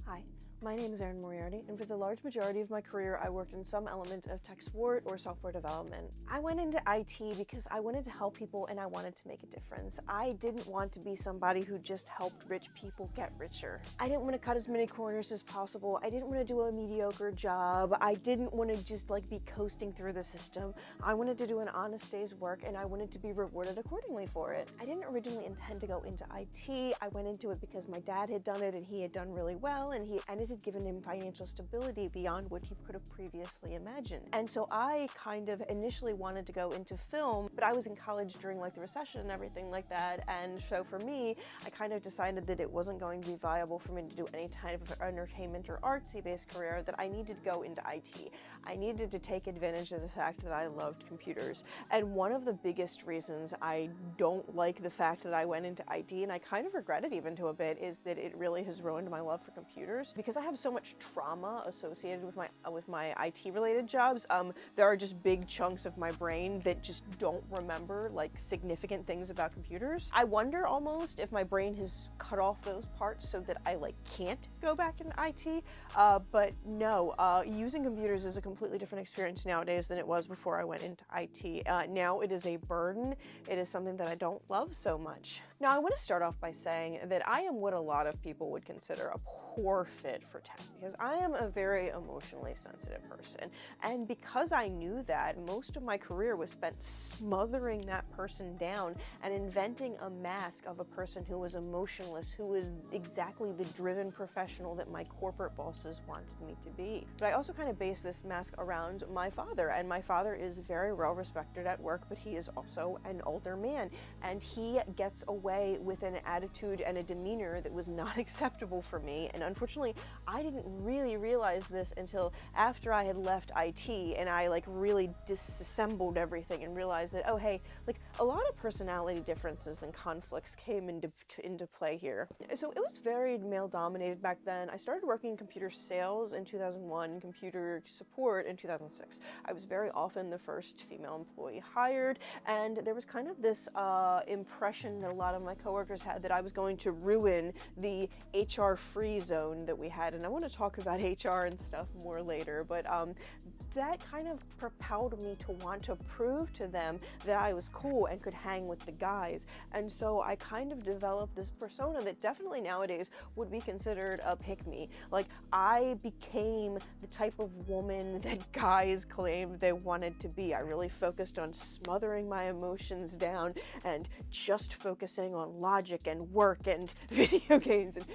Hi, my name is Erin Moriarty, and for the large majority of my career, I worked in some element of tech support or software development. I went into IT because I wanted to help people and I wanted to make a difference. I didn't want to be somebody who just helped rich people get richer. I didn't want to cut as many corners as possible. I didn't want to do a mediocre job. I didn't want to just be coasting through the system. I wanted to do an honest day's work and I wanted to be rewarded accordingly for it. I didn't originally intend to go into IT. I went into it because my dad had done it and he had done really well, and it had given him financial stability beyond what he could have previously imagined. And so I kind of initially wanted to go into film, but I was in college during the recession and everything like that. And so for me, I kind of decided that it wasn't going to be viable for me to do any type of entertainment or artsy based career, that I needed to go into IT. I needed to take advantage of the fact that I loved computers. And one of the biggest reasons I don't like the fact that I went into IT, and I kind of regret it even to a bit, is that it really has ruined my love for computers. Because I have so much trauma associated with my IT related jobs, there are just big chunks of my brain that just don't remember significant things about computers. I wonder almost if my brain has cut off those parts so that I can't go back into IT, but no, using computers is a completely different experience nowadays than it was before I went into IT. Now it is a burden. It is something that I don't love so much. Now I want to start off by saying that I am what a lot of people would consider a poor fit for tech, because I am a very emotionally sensitive person. And because I knew that, most of my career was spent smothering that person down and inventing a mask of a person who was emotionless, who was exactly the driven professional that my corporate bosses wanted me to be. But I also kind of base this mask around my father, and my father is very well respected at work, but he is also an older man, and he gets away with an attitude and a demeanor that was not acceptable for me. And unfortunately, I didn't really realize this until after I had left IT and I really disassembled everything and realized that, oh hey, a lot of personality differences and conflicts came into play here. So it was very male dominated back then. I started working in computer sales in 2001, computer support in 2006. I was very often the first female employee hired, and there was kind of this impression that a lot of my coworkers had that I was going to ruin the HR free zone that we had, and I want to talk about HR and stuff more later, but that kind of propelled me to want to prove to them that I was cool and could hang with the guys. And so I kind of developed this persona that definitely nowadays would be considered a pick-me. I became the type of woman that guys claimed they wanted to be. I really focused on smothering my emotions down and just focusing on logic and work and video games and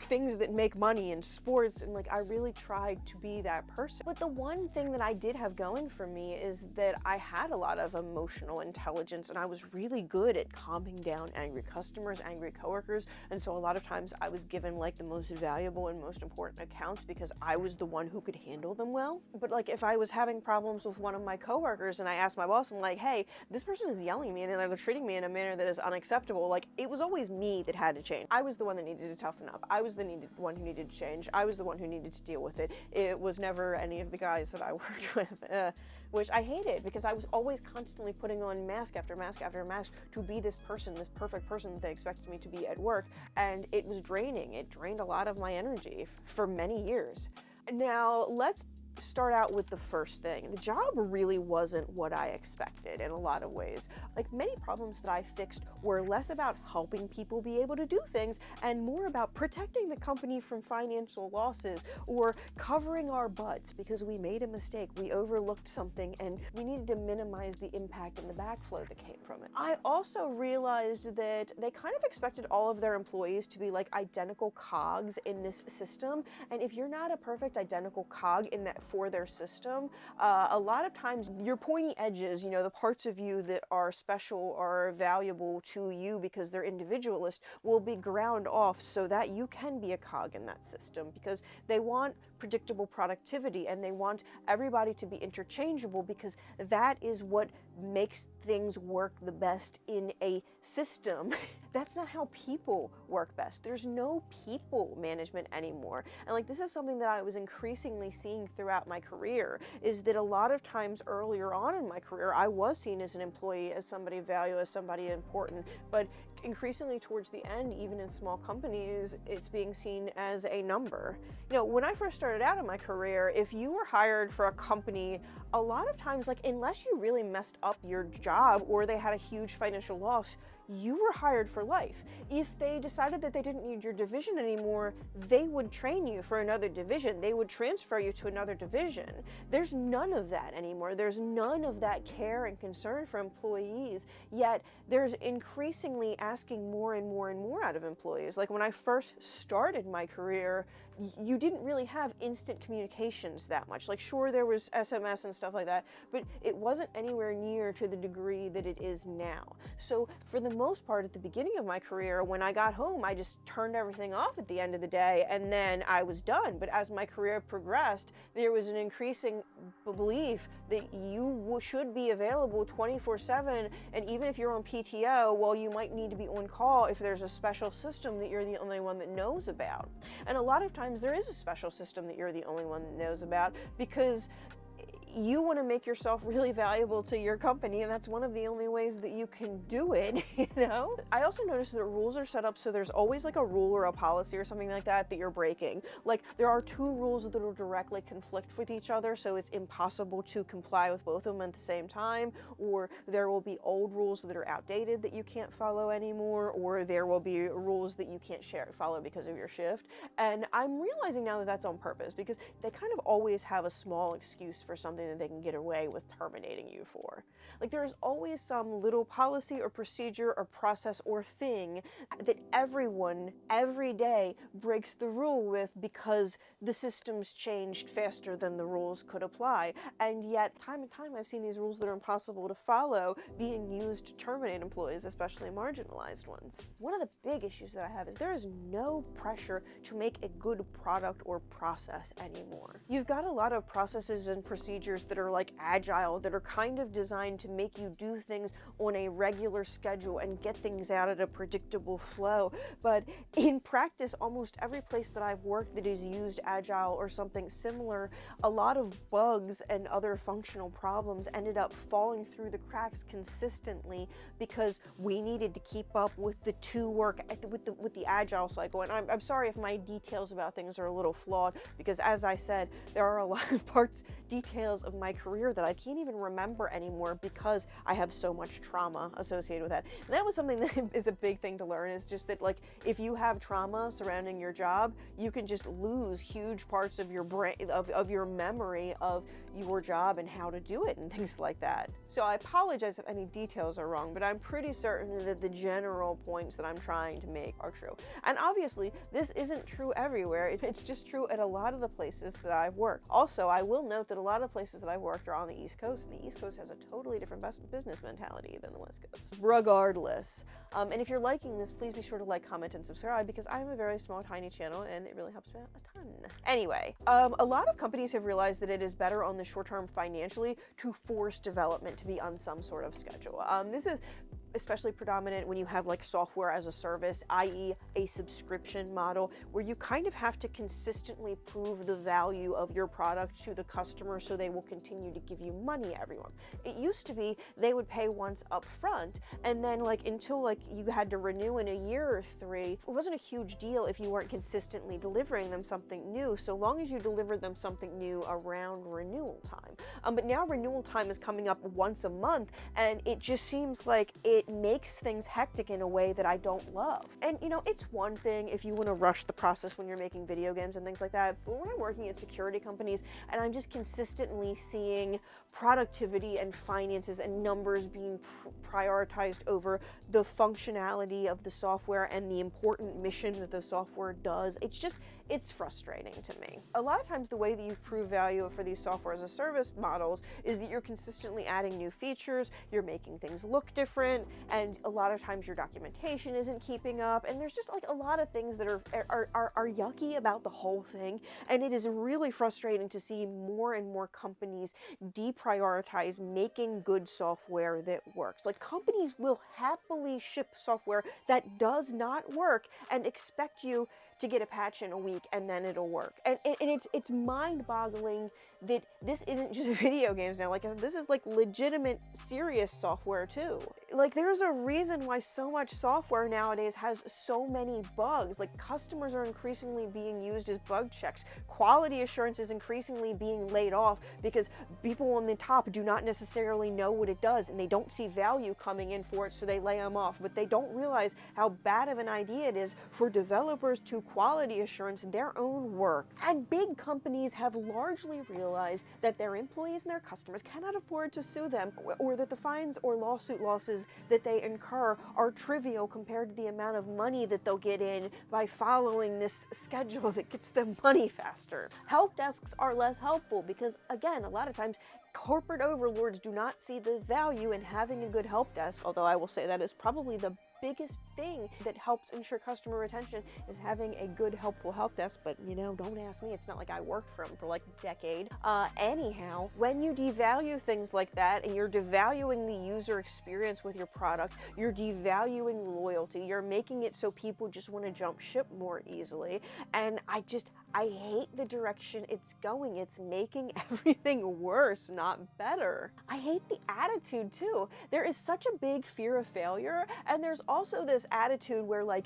things that make money and sports, and I really tried to be that person. But the one thing that I did have going for me is that I had a lot of emotional intelligence, and I was really good at calming down angry customers, angry coworkers, and so a lot of times I was given the most valuable and most important accounts because I was the one who could handle them well. But if I was having problems with one of my coworkers and I asked my boss, and hey, this person is yelling at me and they're treating me in a manner that is unacceptable, it was always me that had to change. I was the one that needed to toughen up. I was the one who needed to change. I was the one who needed to deal with it. It was never any of the guys that I worked with, which I hated because I was always constantly putting on mask after mask after mask to be this person, this perfect person that they expected me to be at work, and it was draining. It drained a lot of my energy for many years. Now, let's start out with the first thing. The job really wasn't what I expected in a lot of ways. Many problems that I fixed were less about helping people be able to do things and more about protecting the company from financial losses or covering our butts because we made a mistake, we overlooked something, and we needed to minimize the impact and the backflow that came from it. I also realized that they kind of expected all of their employees to be identical cogs in this system, and if you're not a perfect identical cog in that for their system, a lot of times your pointy edges, the parts of you that are special or valuable to you because they're individualist, will be ground off so that you can be a cog in that system, because they want predictable productivity and they want everybody to be interchangeable because that is what makes things work the best in a system. That's not how people work best. There's no people management anymore. And like, this is something that I was increasingly seeing throughout my career, is that a lot of times earlier on in my career, I was seen as an employee, as somebody of value, as somebody important, but increasingly towards the end, even in small companies, it's being seen as a number. You know, when I first started out in my career, if you were hired for a company, a lot of times, like, unless you really messed up your job or they had a huge financial loss, you were hired for life. If they decided that they didn't need your division anymore, they would train you for another division. They would transfer you to another division. There's none of that anymore. There's none of that care and concern for employees, yet there's increasingly asking more and more and more out of employees. Like, when I first started my career, you didn't really have instant communications that much. Like, sure, there was SMS and stuff like that, but it wasn't anywhere near to the degree that it is now. So for the most part, at the beginning of my career, when I got home, I just turned everything off at the end of the day and then I was done. But as my career progressed, there was an increasing belief that you should be available 24/7, and even if you're on PTO, well, you might need to be on call if there's a special system that you're the only one that knows about. And a lot of times there is a special system that you're the only one that knows about, because you want to make yourself really valuable to your company, and that's one of the only ways that you can do it, you know? I also noticed that rules are set up so there's always like a rule or a policy or something like that that you're breaking. Like, there are two rules that will directly conflict with each other, so it's impossible to comply with both of them at the same time, or there will be old rules that are outdated that you can't follow anymore, or there will be rules that you can't follow because of your shift. And I'm realizing now that that's on purpose, because they kind of always have a small excuse for something that they can get away with terminating you for. Like, there's always some little policy or procedure or process or thing that everyone every day breaks the rule with because the system's changed faster than the rules could apply. And yet, time and time, I've seen these rules that are impossible to follow being used to terminate employees, especially marginalized ones. One of the big issues that I have is there is no pressure to make a good product or process anymore. You've got a lot of processes and procedures that are like agile, that are kind of designed to make you do things on a regular schedule and get things out at a predictable flow. But in practice, almost every place that I've worked that has used agile or something similar, a lot of bugs and other functional problems ended up falling through the cracks consistently because we needed to keep up with the with the agile cycle. And I'm sorry if my details about things are a little flawed, because as I said, there are a lot of details of my career that I can't even remember anymore because I have so much trauma associated with that. And that was something that is a big thing to learn, is just that, like, if you have trauma surrounding your job, you can just lose huge parts of your brain, of your memory of your job and how to do it and things like that. So I apologize if any details are wrong, but I'm pretty certain that the general points that I'm trying to make are true. And obviously, this isn't true everywhere. It's just true at a lot of the places that I've worked. Also, I will note that a lot of places that I've worked are on the East Coast, and the East Coast has a totally different business mentality than the West Coast. Regardless, and if you're liking this, please be sure to like, comment, and subscribe, because I'm a very small, tiny channel, and it really helps me out a ton. Anyway, a lot of companies have realized that it is better on the short term financially to force development to be on some sort of schedule. This is especially predominant when you have like software as a service, i.e. a subscription model, where you kind of have to consistently prove the value of your product to the customer so they will continue to give you money every month. It used to be they would pay once up front, and then like until like you had to renew in a year or three, it wasn't a huge deal if you weren't consistently delivering them something new, so long as you delivered them something new around renewal time. But now renewal time is coming up once a month, and it just seems like it makes things hectic in a way that I don't love. And you know, it's one thing if you want to rush the process when you're making video games and things like that, but when I'm working at security companies and I'm just consistently seeing productivity and finances and numbers being prioritized over the functionality of the software and the important mission that the software does, it's frustrating to me. A lot of times the way that you prove value for these software as a service models is that you're consistently adding new features, you're making things look different, and a lot of times your documentation isn't keeping up, and there's just like a lot of things that are yucky about the whole thing, and it is really frustrating to see more and more companies deprioritize making good software that works. Like, companies will happily ship software that does not work and expect you to get a patch in a week and then it'll work. And it's mind-boggling that this isn't just video games now. Like, this is like legitimate, serious software too. Like, there's a reason why so much software nowadays has so many bugs. Like, customers are increasingly being used as bug checks. Quality assurance is increasingly being laid off because people on the top do not necessarily know what it does and they don't see value coming in for it, so they lay them off. But they don't realize how bad of an idea it is for developers to quality assurance their own work. And big companies have largely realized that their employees and their customers cannot afford to sue them, or that the fines or lawsuit losses that they incur are trivial compared to the amount of money that they'll get in by following this schedule that gets them money faster. Help desks are less helpful because, again, a lot of times corporate overlords do not see the value in having a good help desk, although I will say that is probably the biggest thing that helps ensure customer retention is having a good, helpful help desk. But, you know, don't ask me. It's not like I worked for them for like a decade. Anyhow, when you devalue things like that and you're devaluing the user experience with your product, you're devaluing loyalty. You're making it so people just want to jump ship more easily. And I hate the direction it's going. It's making everything worse, not better. I hate the attitude too. There is such a big fear of failure, and there's also this attitude where, like,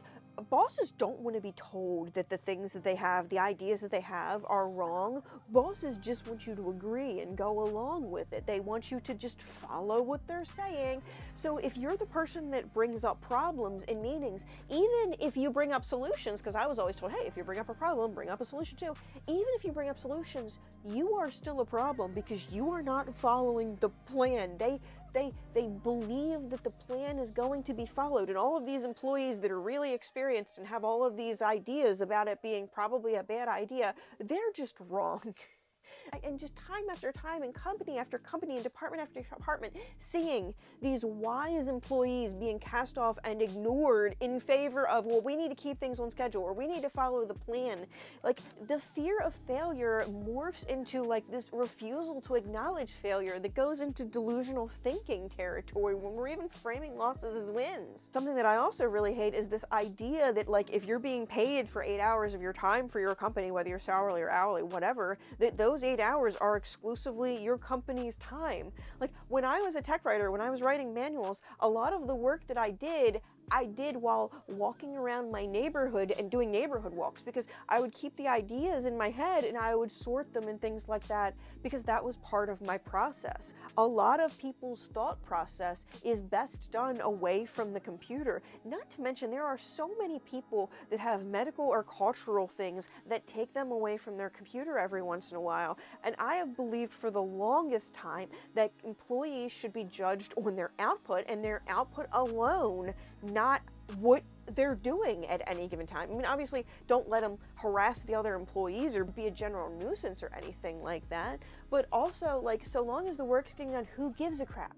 bosses don't want to be told that the things that they have, the ideas that they have, are wrong. Bosses just want you to agree and go along with it. They want you to just follow what they're saying. So if you're the person that brings up problems in meetings, even if you bring up solutions, because I was always told, hey, if you bring up a problem, bring up a solution too. Even if you bring up solutions, you are still a problem because you are not following the plan. They believe that the plan is going to be followed, and all of these employees that are really experienced and have all of these ideas about it being probably a bad idea, they're just wrong. And just time after time, and company after company, and department after department, seeing these wise employees being cast off and ignored in favor of, well, we need to keep things on schedule, or we need to follow the plan. Like, the fear of failure morphs into like this refusal to acknowledge failure that goes into delusional thinking territory when we're even framing losses as wins. Something that I also really hate is this idea that, like, if you're being paid for 8 hours of your time for your company, whether you're salary or hourly, whatever, that those 8 hours are exclusively your company's time. Like, when I was a tech writer, when I was writing manuals, a lot of the work that I did while walking around my neighborhood and doing neighborhood walks, because I would keep the ideas in my head and I would sort them and things like that, because that was part of my process. A lot of people's thought process is best done away from the computer. Not to mention, there are so many people that have medical or cultural things that take them away from their computer every once in a while. And I have believed for the longest time that employees should be judged on their output, and their output alone, not what they're doing at any given time. I mean, obviously, don't let them harass the other employees or be a general nuisance or anything like that. But also, like, so long as the work's getting done, who gives a crap?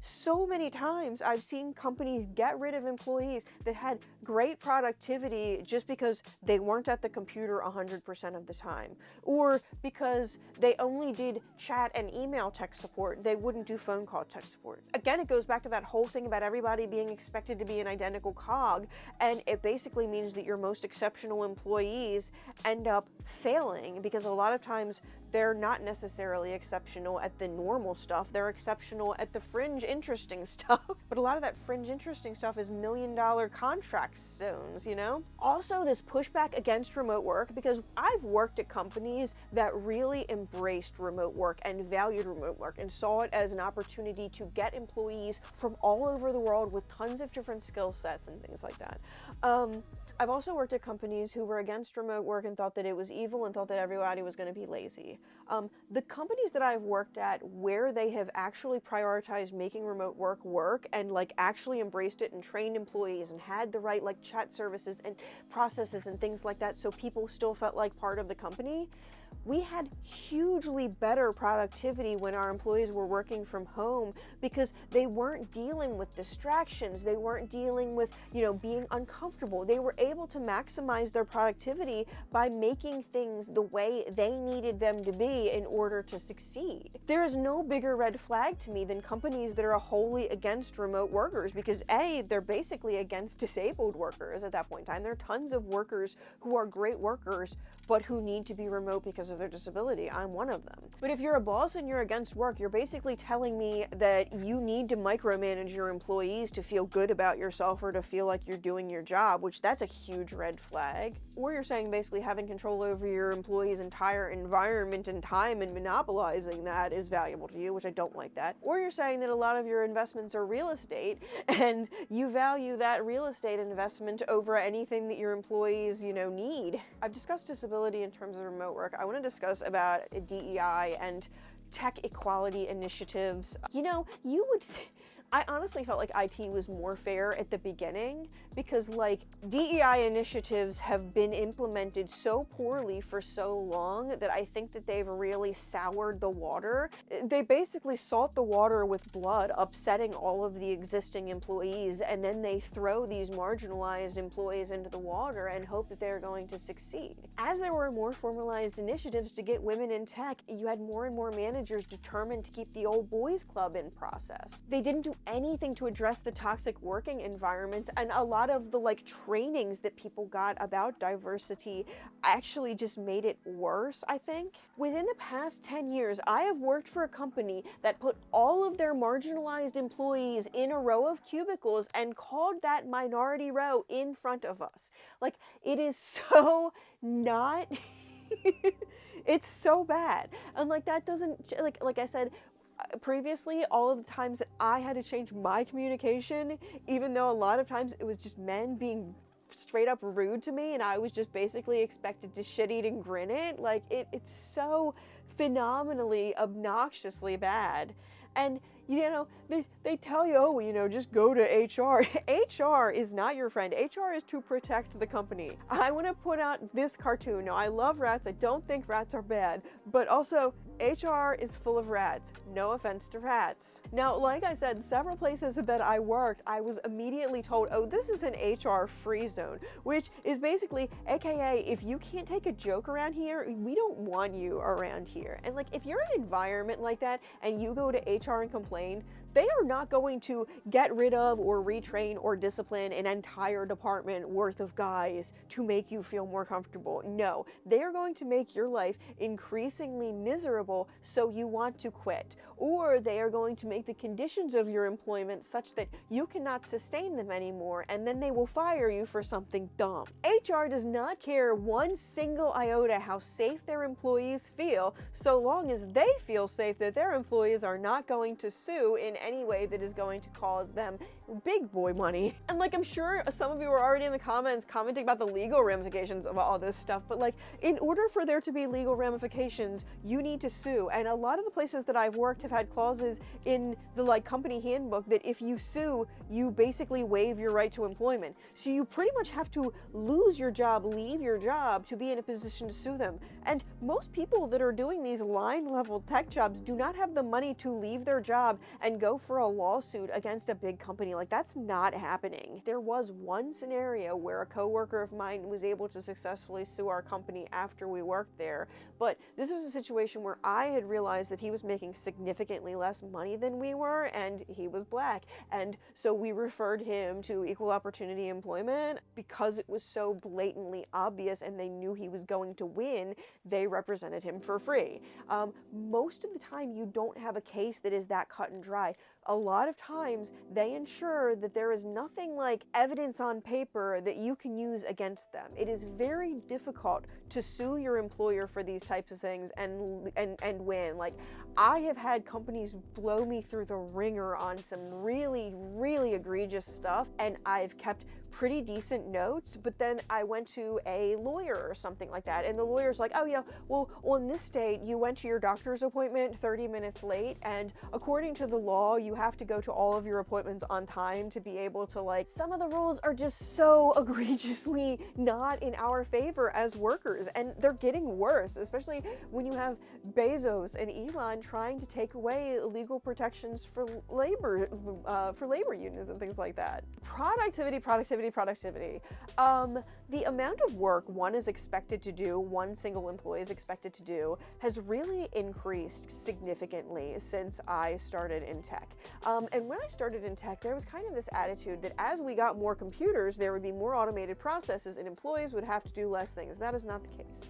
So many times I've seen companies get rid of employees that had great productivity just because they weren't at the computer 100% of the time, or because they only did chat and email tech support. They wouldn't do phone call tech support. Again, it goes back to that whole thing about everybody being expected to be an identical cog, and it basically means that your most exceptional employees end up failing, because a lot of times they're not necessarily exceptional at the normal stuff. They're exceptional at the fringe interesting stuff. But a lot of that fringe interesting stuff is $1 million contract zones, you know? Also, this pushback against remote work, because I've worked at companies that really embraced remote work and valued remote work and saw it as an opportunity to get employees from all over the world with tons of different skill sets and things like that. I've also worked at companies who were against remote work and thought that it was evil and thought that everybody was going to be lazy. The companies that I've worked at where they have actually prioritized making remote work and like actually embraced it and trained employees and had the right like chat services and processes and things like that so people still felt like part of the company, we had hugely better productivity when our employees were working from home because they weren't dealing with distractions. They weren't dealing with, being uncomfortable. They were able to maximize their productivity by making things the way they needed them to be in order to succeed. There is no bigger red flag to me than companies that are wholly against remote workers because A, they're basically against disabled workers at that point in time. There are tons of workers who are great workers but who need to be remote because of their disability. I'm one of them. But if you're a boss and you're against work, you're basically telling me that you need to micromanage your employees to feel good about yourself or to feel like you're doing your job, which that's a huge red flag. Or you're saying basically having control over your employees' entire environment and time and monopolizing that is valuable to you, which I don't like that. Or you're saying that a lot of your investments are real estate and you value that real estate investment over anything that your employees, need. I've discussed disability in terms of remote work. I want to discuss about DEI and tech equality initiatives. I honestly felt like IT was more fair at the beginning because DEI initiatives have been implemented so poorly for so long that I think that they've really soured the water. They basically salt the water with blood, upsetting all of the existing employees, and then they throw these marginalized employees into the water and hope that they're going to succeed. As there were more formalized initiatives to get women in tech, you had more and more managers determined to keep the old boys club in process. They didn't do anything to address the toxic working environments, and a lot of the trainings that people got about diversity actually just made it worse, I think. Within the past 10 years, I have worked for a company that put all of their marginalized employees in a row of cubicles and called that minority row in front of us. It is so not it's so bad. And that doesn't, like I said previously, all of the times that I had to change my communication, even though a lot of times it was just men being straight up rude to me and I was just basically expected to shit eat and grin it, it's so phenomenally obnoxiously bad. And they tell you, just go to HR. HR is not your friend. HR is to protect the company. I want to put out this cartoon. Now, I love rats. I don't think rats are bad, but also HR is full of rats. No offense to rats. Now, like I said, several places that I worked, I was immediately told, oh, this is an HR free zone, which is basically, AKA, if you can't take a joke around here, we don't want you around here. And if you're in an environment like that and you go to HR and complain, they are not going to get rid of or retrain or discipline an entire department worth of guys to make you feel more comfortable. No, they are going to make your life increasingly miserable so you want to quit. Or they are going to make the conditions of your employment such that you cannot sustain them anymore, and then they will fire you for something dumb. HR does not care one single iota how safe their employees feel, so long as they feel safe that their employees are not going to sue in any way that is going to cause them big boy money. And I'm sure some of you are already in the comments commenting about the legal ramifications of all this stuff, but in order for there to be legal ramifications, you need to sue. And a lot of the places that I've worked have had clauses in the company handbook that if you sue, you basically waive your right to employment. So you pretty much have to lose your job, leave your job to be in a position to sue them. And most people that are doing these line level tech jobs do not have the money to leave their job and go for a lawsuit against a big company. That's not happening. There was one scenario where a coworker of mine was able to successfully sue our company after we worked there, but this was a situation where I had realized that he was making significantly less money than we were, and he was black, and so we referred him to equal opportunity employment. Because it was so blatantly obvious and they knew he was going to win, they represented him for free. Most of the time you don't have a case that is that cut and dry. A lot of times they ensure that there is nothing like evidence on paper that you can use against them. It is very difficult to sue your employer for these types of things and win. I have had companies blow me through the ringer on some really, really egregious stuff, and I've kept pretty decent notes, but then I went to a lawyer or something like that, and the lawyer's like, oh yeah, well, on this date, you went to your doctor's appointment 30 minutes late, and according to the law, you have to go to all of your appointments on time to be able to, like, some of the rules are just so egregiously not in our favor as workers, and they're getting worse, especially when you have Bezos and Elon trying to take away legal protections for labor unions and things like that. Productivity. The amount of work one single employee is expected to do has really increased significantly since I started in tech. And when I started in tech, there was kind of this attitude that as we got more computers, there would be more automated processes and employees would have to do less things. That is not the case.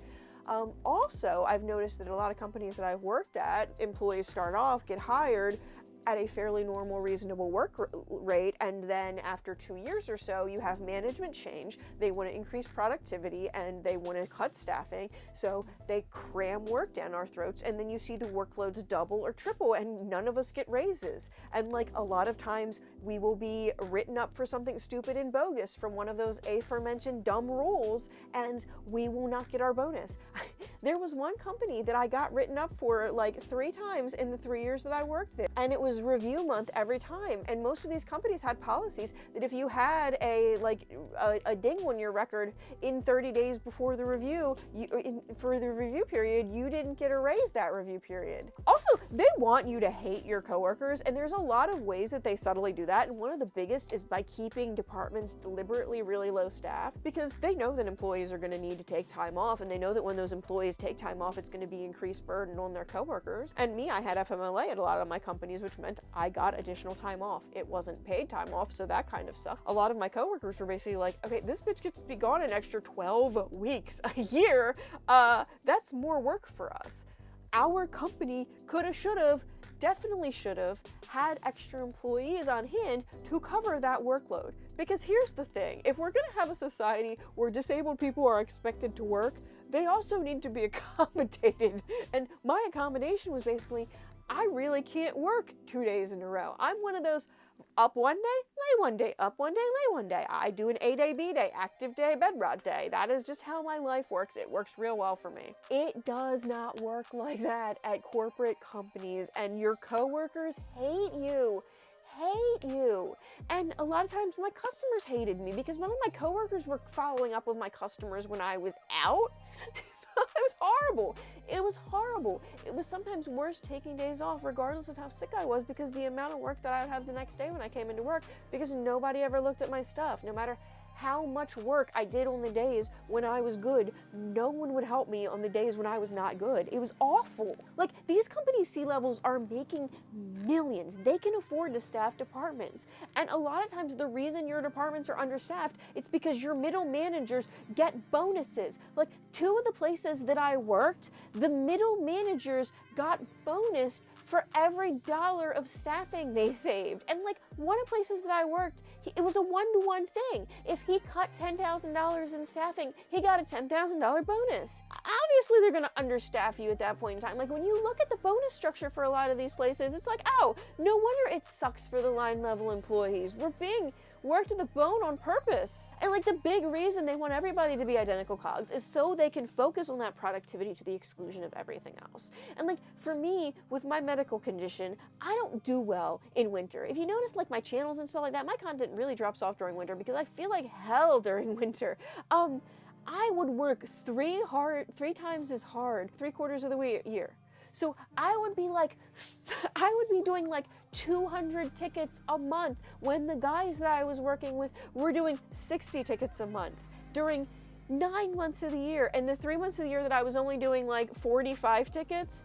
Also, I've noticed that a lot of companies that I've worked at, employees start off, get hired at a fairly normal, reasonable work rate, and then after 2 years or so, you have management change. They want to increase productivity and they want to cut staffing, so they cram work down our throats, and then you see the workloads double or triple, and none of us get raises. And like a lot of times, we will be written up for something stupid and bogus from one of those aforementioned dumb rules, and we will not get our bonus. There was one company that I got written up for like 3 times in the 3 years that I worked there, and it was review month every time. And most of these companies had policies that if you had a ding on your record in 30 days before the review, for the review period, you didn't get a raise that review period. Also, they want you to hate your coworkers, and there's a lot of ways that they subtly do that, and one of the biggest is by keeping departments deliberately really low staff, because they know that employees are going to need to take time off, and they know that when those employees take time off, it's going to be increased burden on their coworkers. And me, I had FMLA at a lot of my companies, which meant I got additional time off. It wasn't paid time off, so that kind of sucked. A lot of my coworkers were basically like, okay, this bitch gets to be gone an extra 12 weeks a year. That's more work for us. Our company coulda, should've, definitely should've had extra employees on hand to cover that workload. Because here's the thing, if we're gonna have a society where disabled people are expected to work, they also need to be accommodated. And my accommodation was basically, I really can't work 2 days in a row. I'm one of those up one day, lay one day, up one day, lay one day. I do an A-day, B-day, active day, bed rot day. That is just how my life works. It works real well for me. It does not work like that at corporate companies, and your coworkers hate you. And a lot of times my customers hated me because one of my coworkers were following up with my customers when I was out. It was horrible. It was sometimes worse taking days off regardless of how sick I was, because the amount of work that I would have the next day when I came into work, because nobody ever looked at my stuff. No matter how much work I did on the days when I was good, no one would help me on the days when I was not good. It was awful. Like, these companies' C-levels are making millions. They can afford to staff departments. And a lot of times the reason your departments are understaffed, it's because your middle managers get bonuses. Like, 2 of the places that I worked, the middle managers got bonus for every dollar of staffing they saved. And like, one of the places that I worked, it was a 1-to-1 thing. If he cut $10,000 in staffing, he got a $10,000 bonus. Obviously, they're gonna understaff you at that point in time. Like, when you look at the bonus structure for a lot of these places, it's like, oh, no wonder it sucks for the line level employees. We're being worked to the bone on purpose. And like, the big reason they want everybody to be identical cogs is so they can focus on that productivity to the exclusion of everything else. And like, for me, with my medical condition, I don't do well in winter. If you notice, like, my channels and stuff like that, my content really drops off during winter because I feel like hell during winter. I would work 3 times as hard 3/4 of the year. So I would be doing like 200 tickets a month when the guys that I was working with were doing 60 tickets a month during 9 months of the year. And the 3 months of the year that I was only doing like 45 tickets,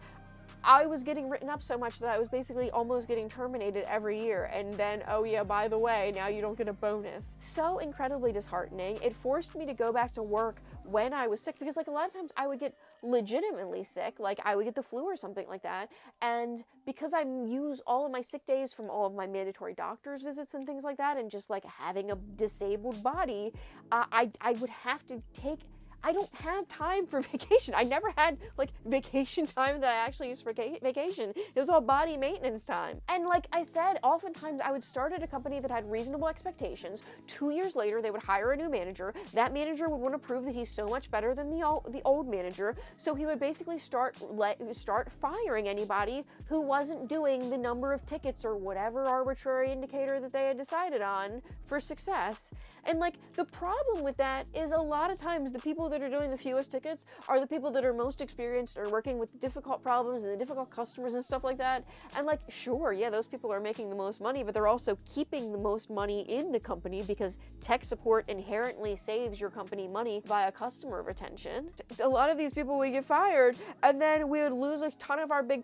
I was getting written up so much that I was basically almost getting terminated every year. And then, oh yeah, by the way, now you don't get a bonus. So incredibly disheartening. It forced me to go back to work when I was sick, because like, a lot of times I would get legitimately sick, like I would get the flu or something like that, and because I use all of my sick days from all of my mandatory doctor's visits and things like that, and just like having a disabled body, I would have to take I don't have time for vacation. I never had like vacation time that I actually used for vacation. It was all body maintenance time. And like I said, oftentimes I would start at a company that had reasonable expectations. 2 years later, they would hire a new manager. That manager would want to prove that he's so much better than the old manager. So he would basically start firing anybody who wasn't doing the number of tickets or whatever arbitrary indicator that they had decided on for success. And like the problem with that is a lot of times the people that are doing the fewest tickets are the people that are most experienced or working with difficult problems and the difficult customers and stuff like that. And like, sure, yeah, those people are making the most money, but they're also keeping the most money in the company because tech support inherently saves your company money via customer retention. A lot of these people would get fired, and then we would lose a ton of our big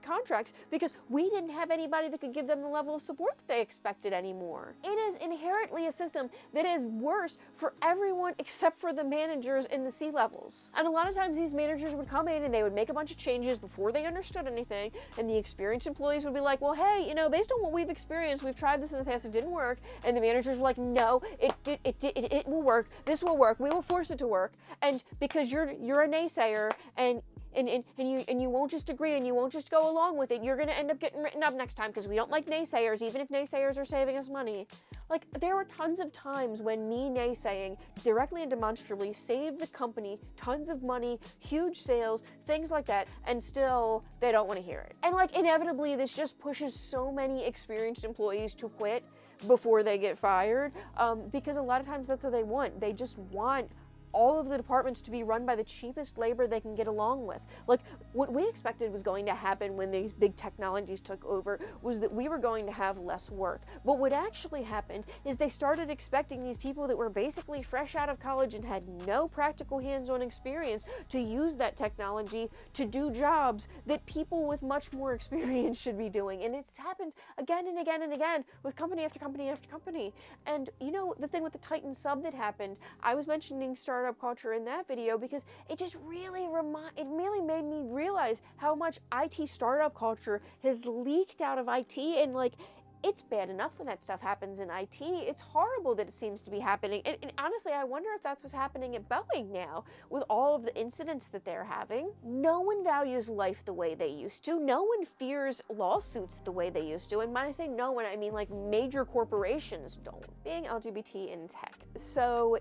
contracts because we didn't have anybody that could give them the level of support that they expected anymore. It is inherently a system that is worse for everyone except for the managers in the C-levels. And a lot of times these managers would come in and they would make a bunch of changes before they understood anything, and the experienced employees would be like, well, hey, you know, based on what we've experienced, we've tried this in the past, it didn't work. And the managers were like, no, it will work. This will work. We will force it to work. And because you're a naysayer and you won't just agree and you won't just go along with it, you're going to end up getting written up next time because we don't like naysayers, even if naysayers are saving us money. Like, there were tons of times when me naysaying directly and demonstrably saved the company tons of money, huge sales, things like that, and still they don't want to hear it. And like, inevitably, this just pushes so many experienced employees to quit before they get fired, because a lot of times that's what they want. They just want all of the departments to be run by the cheapest labor they can get along with. Like, what we expected was going to happen when these big technologies took over was that we were going to have less work. But what actually happened is they started expecting these people that were basically fresh out of college and had no practical hands-on experience to use that technology to do jobs that people with much more experience should be doing. And it happens again and again and again with company after company after company. And you know, the thing with the Titan sub that happened, I was mentioning startup culture in that video because it just really made me realize how much IT startup culture has leaked out of IT. And like, it's bad enough when that stuff happens in IT. It's horrible that it seems to be happening. And honestly, I wonder if that's what's happening at Boeing now with all of the incidents that they're having. No one values life the way they used to. No one fears lawsuits the way they used to. And when I say no one, I mean like major corporations don't. Being LGBT in tech. So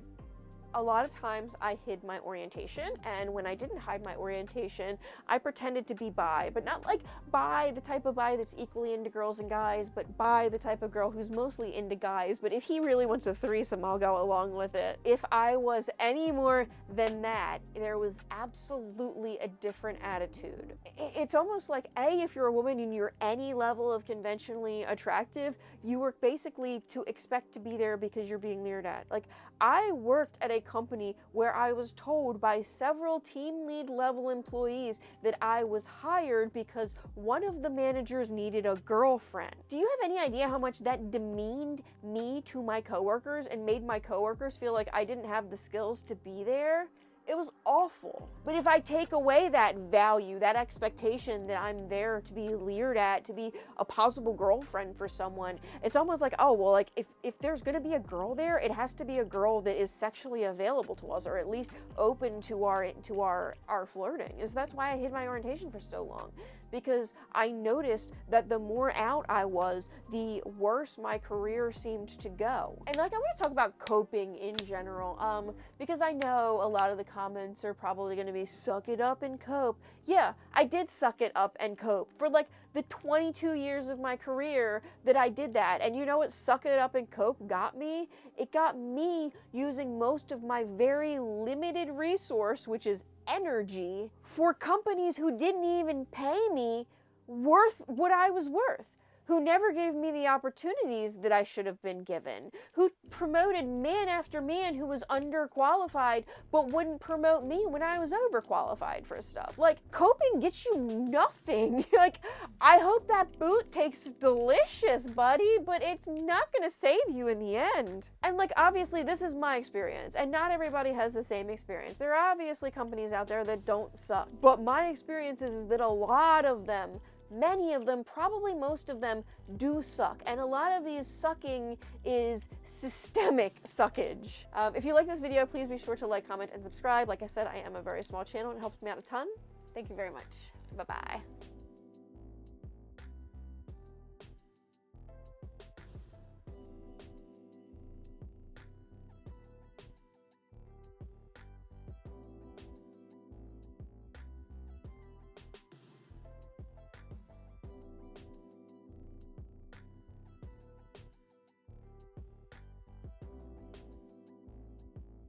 a lot of times I hid my orientation, and when I didn't hide my orientation, I pretended to be bi, but not like bi, the type of bi that's equally into girls and guys, but bi, the type of girl who's mostly into guys, but if he really wants a threesome, I'll go along with it. If I was any more than that, there was absolutely a different attitude. It's almost like, if you're a woman and you're any level of conventionally attractive, you work basically to expect to be there because you're being leered at. Like, I worked at a company where I was told by several team lead level employees that I was hired because one of the managers needed a girlfriend. Do you have any idea how much that demeaned me to my coworkers and made my coworkers feel like I didn't have the skills to be there? It was awful. But if I take away that value, that expectation that I'm there to be leered at, to be a possible girlfriend for someone, it's almost like, oh, well, like if there's gonna be a girl there, it has to be a girl that is sexually available to us, or at least open to our flirting. So that's why I hid my orientation for so long. Because I noticed that the more out I was, the worse my career seemed to go. And like, I want to talk about coping in general, because I know a lot of the comments are probably going to be suck it up and cope. Yeah, I did suck it up and cope for like the 22 years of my career that I did that. And you know what suck it up and cope got me? It got me using most of my very limited resource, which is energy, for companies who didn't even pay me worth what I was worth, who never gave me the opportunities that I should have been given, who promoted man after man who was underqualified but wouldn't promote me when I was overqualified for stuff. Like, coping gets you nothing. Like, I hope that boot tastes delicious, buddy, but it's not gonna save you in the end. And like, obviously this is my experience, and not everybody has the same experience. There are obviously companies out there that don't suck, but my experience is that a lot of them Many of them, probably most of them, do suck, and a lot of these sucking is systemic suckage. If you like this video, please be sure to like, comment, and subscribe. Like I said, I am a very small channel and it helps me out a ton. Thank you very much. Bye-bye.